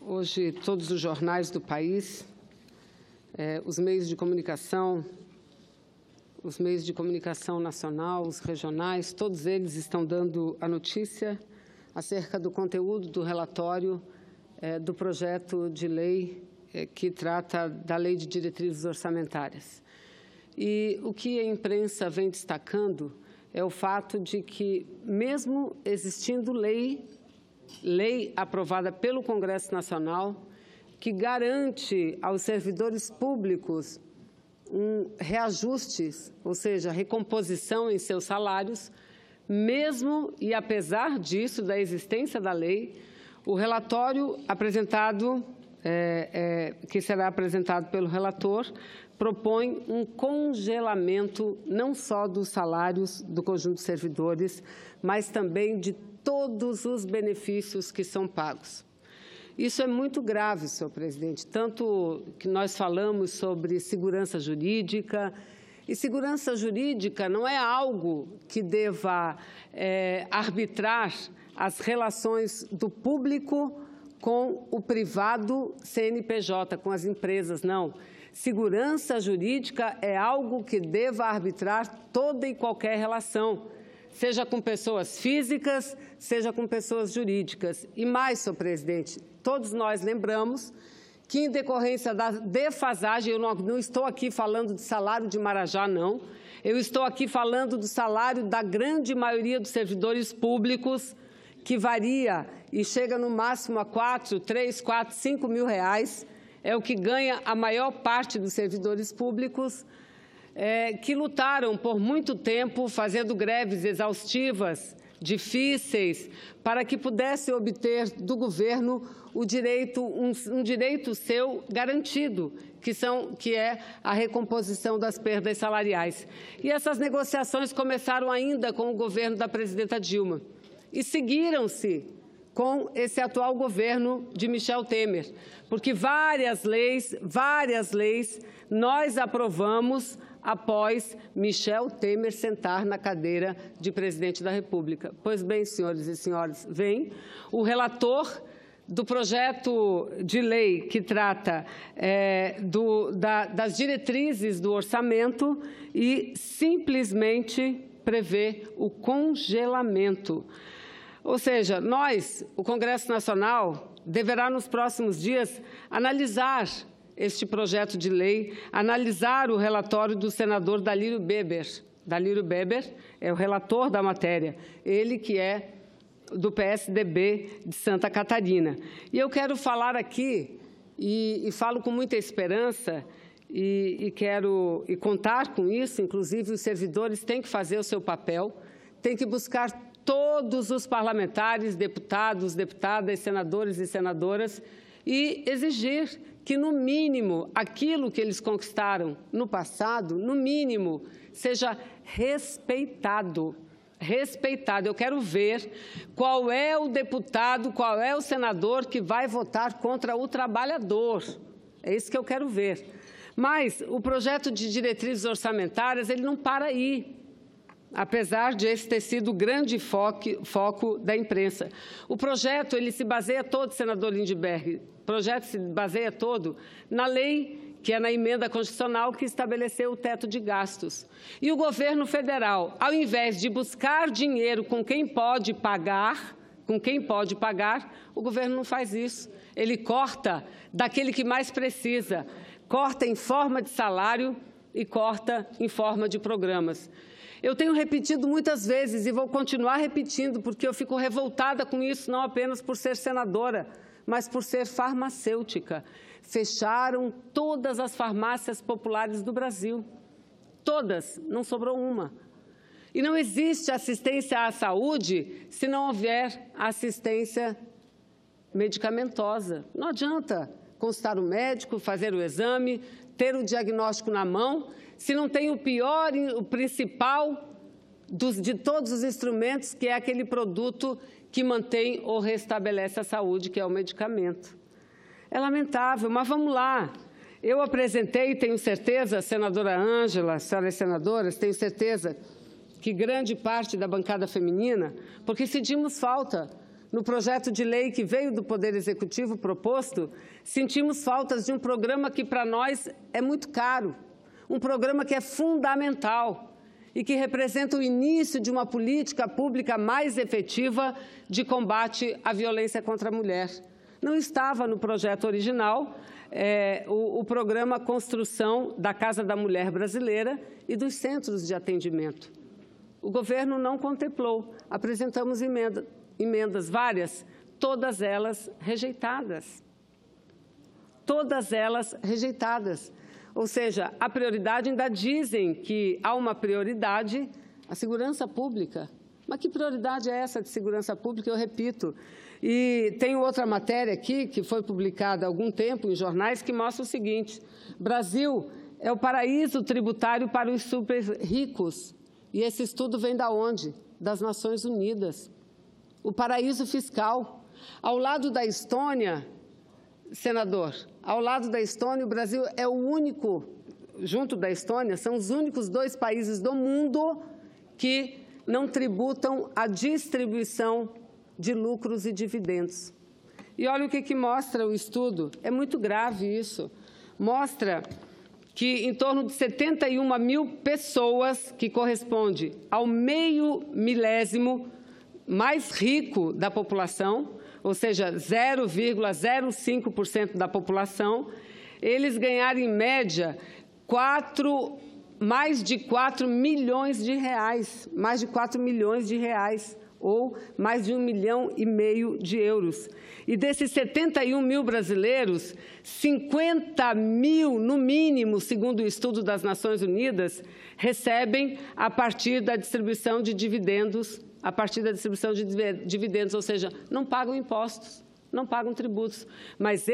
Hoje, todos os jornais do país, os meios de comunicação nacional, os regionais, todos eles estão dando a notícia acerca do conteúdo do relatório do projeto de lei que trata da Lei de Diretrizes Orçamentárias. E o que a imprensa vem destacando é o fato de que, mesmo existindo lei aprovada pelo Congresso Nacional, que garante aos servidores públicos reajustes, ou seja, recomposição em seus salários, mesmo e apesar disso, da existência da lei, o relatório apresentado, que será apresentado pelo relator, propõe um congelamento não só dos salários do conjunto de servidores, mas também de todos os benefícios que são pagos. Isso é muito grave, senhor presidente, tanto que nós falamos sobre segurança jurídica, e segurança jurídica não é algo que deva arbitrar as relações do público com o privado CNPJ, com as empresas, não. Segurança jurídica é algo que deva arbitrar toda e qualquer relação, seja com pessoas físicas, seja com pessoas jurídicas. E mais, senhor presidente, todos nós lembramos que, em decorrência da defasagem, eu não estou aqui falando de salário de Marajá, não. Eu estou aqui falando do salário da grande maioria dos servidores públicos, que varia e chega no máximo a 4, 3, 4, 5 mil reais. É o que ganha a maior parte dos servidores públicos, que lutaram por muito tempo, fazendo greves exaustivas, difíceis, para que pudessem obter do governo o direito, um direito seu garantido, que é a recomposição das perdas salariais. E essas negociações começaram ainda com o governo da presidenta Dilma e seguiram-se com esse atual governo de Michel Temer, porque várias leis nós aprovamos após Michel Temer sentar na cadeira de presidente da República. Pois bem, senhores e senhoras, vem o relator do projeto de lei que trata das diretrizes do orçamento e simplesmente prevê o congelamento. Ou seja, o Congresso Nacional, deverá nos próximos dias analisar este projeto de lei, analisar o relatório do senador Dalírio Beber. Dalírio Beber é o relator da matéria, ele que é do PSDB de Santa Catarina. E eu quero falar aqui, e falo com muita esperança, e quero contar com isso, inclusive os servidores têm que fazer o seu papel, têm que buscar todos os parlamentares, deputados, deputadas, senadores e senadoras, e exigir que, no mínimo, aquilo que eles conquistaram no passado, no mínimo, seja respeitado. Respeitado. Eu quero ver qual é o deputado, qual é o senador que vai votar contra o trabalhador. É isso que eu quero ver. Mas o projeto de diretrizes orçamentárias, ele não para aí, apesar de esse ter sido o grande foco da imprensa. O projeto, ele se baseia todo, senador Lindbergh, o projeto se baseia todo na lei, que é na emenda constitucional que estabeleceu o teto de gastos. E o governo federal, ao invés de buscar dinheiro com quem pode pagar, o governo não faz isso. Ele corta daquele que mais precisa, corta em forma de salário e corta em forma de programas. Eu tenho repetido muitas vezes e vou continuar repetindo, porque eu fico revoltada com isso, não apenas por ser senadora, mas por ser farmacêutica. Fecharam todas as farmácias populares do Brasil. Todas, não sobrou uma. E não existe assistência à saúde se não houver assistência medicamentosa. Não adianta consultar o médico, fazer o exame, ter o diagnóstico na mão, se não tem o principal de todos os instrumentos, que é aquele produto que mantém ou restabelece a saúde, que é o medicamento. É lamentável, mas vamos lá. Eu apresentei, tenho certeza, senadora Ângela, senhoras senadoras, tenho certeza que grande parte da bancada feminina, porque sentimos falta no projeto de lei que veio do Poder Executivo proposto, sentimos faltas de um programa que para nós é muito caro, um programa que é fundamental e que representa o início de uma política pública mais efetiva de combate à violência contra a mulher. Não estava no projeto original o programa Construção da Casa da Mulher Brasileira e dos Centros de Atendimento. O governo não contemplou, apresentamos emendas várias, todas elas rejeitadas. Todas elas rejeitadas. Ou seja, a prioridade, ainda dizem que há uma prioridade, a segurança pública. Mas que prioridade é essa de segurança pública? Eu repito. E tem outra matéria aqui, que foi publicada há algum tempo em jornais, que mostra o seguinte: Brasil é o paraíso tributário para os super ricos. E esse estudo vem da onde? Das Nações Unidas. O paraíso fiscal. Ao lado da Estônia, senador, ao lado da Estônia, o Brasil é o único, junto da Estônia, são os únicos 2 países do mundo que não tributam a distribuição de lucros e dividendos. E olha o que mostra o estudo, é muito grave isso. Mostra que em torno de 71 mil pessoas, que corresponde ao meio milésimo mais rico da população, ou seja, 0,05% da população, eles ganharam, em média, mais de 4 milhões de reais, mais de 4 milhões de reais, ou mais de 1,5 milhão de euros. E desses 71 mil brasileiros, 50 mil, no mínimo, segundo o estudo das Nações Unidas, recebem a partir da distribuição de dividendos, ou seja, não pagam impostos, não pagam tributos. Mas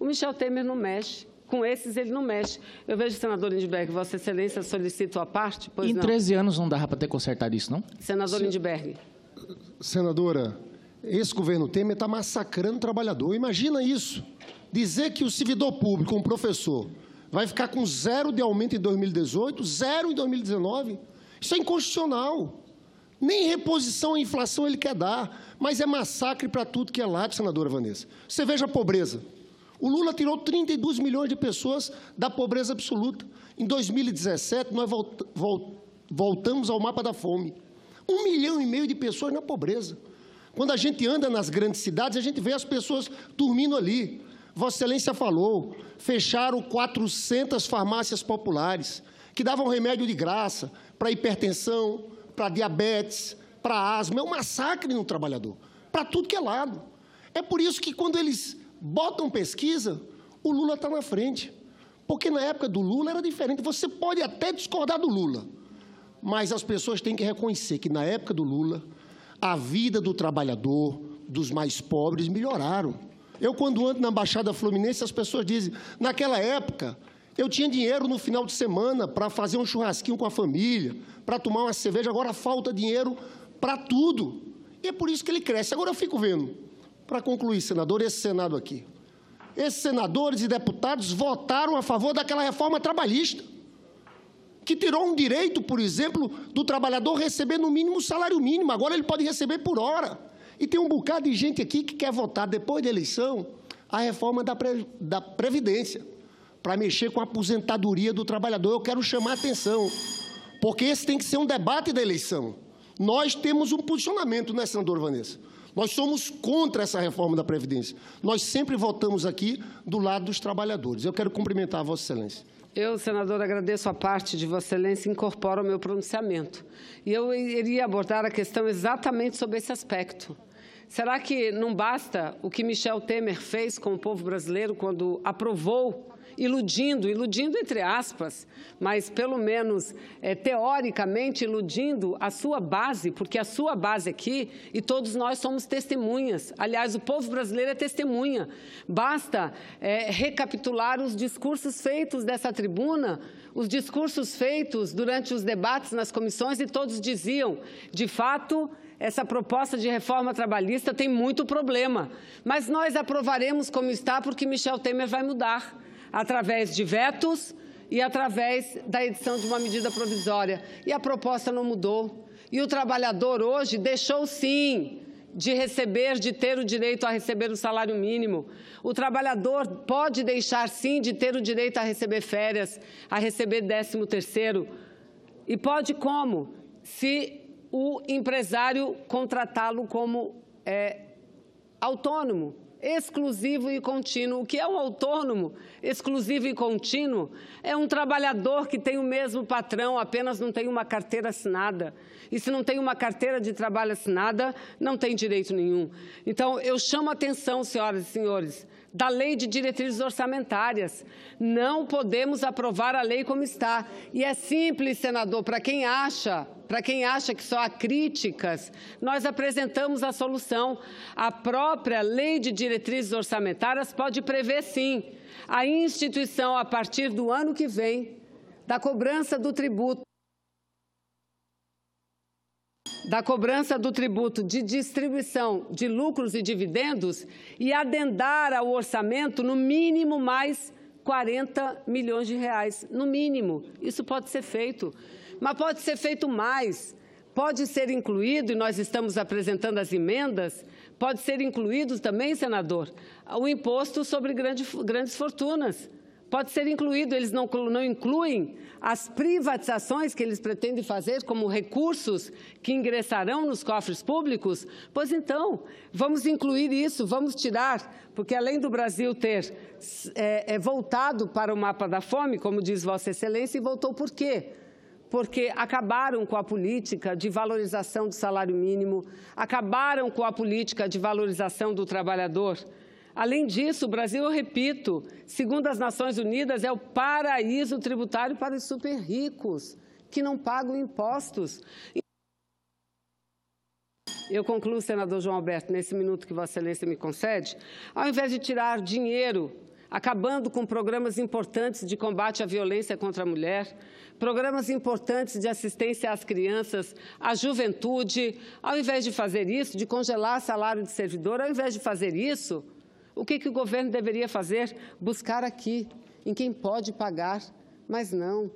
o Michel Temer não mexe. Com esses, ele não mexe. Eu vejo, senador Lindbergh, Vossa Excelência solicita a parte, pois não. Em 13 anos não dava para ter consertado isso, não? Senador Lindbergh. Senadora, esse governo Temer está massacrando o trabalhador. Imagina isso. Dizer que o servidor público, um professor, vai ficar com 0 de aumento em 2018, 0 em 2019. Isso é inconstitucional. Nem reposição à inflação ele quer dar, mas é massacre para tudo que é lado, senadora Vanessa. Você veja a pobreza. O Lula tirou 32 milhões de pessoas da pobreza absoluta. Em 2017, nós voltamos ao mapa da fome. 1,5 milhão de pessoas na pobreza. Quando a gente anda nas grandes cidades, a gente vê as pessoas dormindo ali. Vossa Excelência falou, fecharam 400 farmácias populares, que davam remédio de graça para hipertensão, para diabetes, para asma. É um massacre no trabalhador, para tudo que é lado. É por isso que, quando eles botam pesquisa, o Lula está na frente. Porque na época do Lula era diferente. Você pode até discordar do Lula, mas as pessoas têm que reconhecer que, na época do Lula, a vida do trabalhador, dos mais pobres, melhoraram. Eu, quando ando na Baixada Fluminense, as pessoas dizem, naquela época, eu tinha dinheiro no final de semana para fazer um churrasquinho com a família, para tomar uma cerveja, agora falta dinheiro para tudo. E é por isso que ele cresce. Agora eu fico vendo, para concluir, senador, esse Senado aqui. Esses senadores e deputados votaram a favor daquela reforma trabalhista, que tirou um direito, por exemplo, do trabalhador receber no mínimo o salário mínimo. Agora ele pode receber por hora. E tem um bocado de gente aqui que quer votar, depois da eleição, a reforma da Previdência, para mexer com a aposentadoria do trabalhador. Eu quero chamar a atenção, porque esse tem que ser um debate da eleição. Nós temos um posicionamento, né, senador Vanessa? Nós somos contra essa reforma da Previdência. Nós sempre votamos aqui do lado dos trabalhadores. Eu quero cumprimentar a Vossa Excelência. Eu, senador, agradeço a parte de Vossa Excelência e incorporo o meu pronunciamento. E eu iria abordar a questão exatamente sobre esse aspecto. Será que não basta o que Michel Temer fez com o povo brasileiro quando aprovou, iludindo entre aspas, mas pelo menos teoricamente iludindo a sua base, porque a sua base aqui, e todos nós somos testemunhas. Aliás, o povo brasileiro é testemunha. Basta recapitular os discursos feitos dessa tribuna, os discursos feitos durante os debates nas comissões, e todos diziam, de fato, essa proposta de reforma trabalhista tem muito problema, mas nós aprovaremos como está porque Michel Temer vai mudar, através de vetos e através da edição de uma medida provisória. E a proposta não mudou. E o trabalhador hoje deixou, sim, de receber, de ter o direito a receber o salário mínimo. O trabalhador pode deixar, sim, de ter o direito a receber férias, a receber 13º. E pode como? Se o empresário contratá-lo como autônomo, exclusivo e contínuo. O que é um autônomo exclusivo e contínuo? É um trabalhador que tem o mesmo patrão, apenas não tem uma carteira assinada. E se não tem uma carteira de trabalho assinada, não tem direito nenhum. Então, eu chamo a atenção, senhoras e senhores, da Lei de Diretrizes Orçamentárias. Não podemos aprovar a lei como está. E é simples, senador, para quem acha que só há críticas, nós apresentamos a solução. A própria Lei de Diretrizes Orçamentárias pode prever, sim, a instituição, a partir do ano que vem, da cobrança do tributo de distribuição de lucros e dividendos e adendar ao orçamento, no mínimo, mais 40 milhões de reais. No mínimo, isso pode ser feito. Mas pode ser feito mais, pode ser incluído, e nós estamos apresentando as emendas, pode ser incluído também, senador, o imposto sobre grandes fortunas. Pode ser incluído, eles não incluem as privatizações que eles pretendem fazer como recursos que ingressarão nos cofres públicos? Pois então, vamos incluir isso, vamos tirar, porque além do Brasil ter voltado para o mapa da fome, como diz Vossa Excelência, e voltou por quê? Porque acabaram com a política de valorização do salário mínimo, acabaram com a política de valorização do trabalhador. Além disso, o Brasil, eu repito, segundo as Nações Unidas, é o paraíso tributário para os super ricos, que não pagam impostos. Eu concluo, senador João Alberto, nesse minuto que Vossa Excelência me concede, ao invés de tirar dinheiro, acabando com programas importantes de combate à violência contra a mulher, programas importantes de assistência às crianças, à juventude, ao invés de fazer isso, de congelar salário de servidor, ao invés de fazer isso, o que o governo deveria fazer? Buscar aqui, em quem pode pagar, mas não.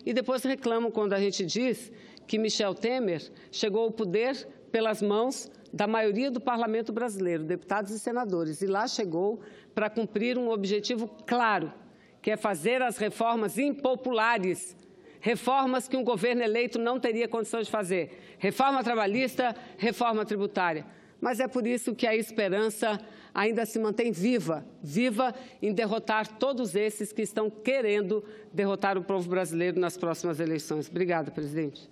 E depois reclamam quando a gente diz que Michel Temer chegou ao poder pelas mãos da maioria do parlamento brasileiro, deputados e senadores, e lá chegou para cumprir um objetivo claro, que é fazer as reformas impopulares, reformas que um governo eleito não teria condições de fazer, reforma trabalhista, reforma tributária. Mas é por isso que a esperança ainda se mantém viva em derrotar todos esses que estão querendo derrotar o povo brasileiro nas próximas eleições. Obrigada, presidente.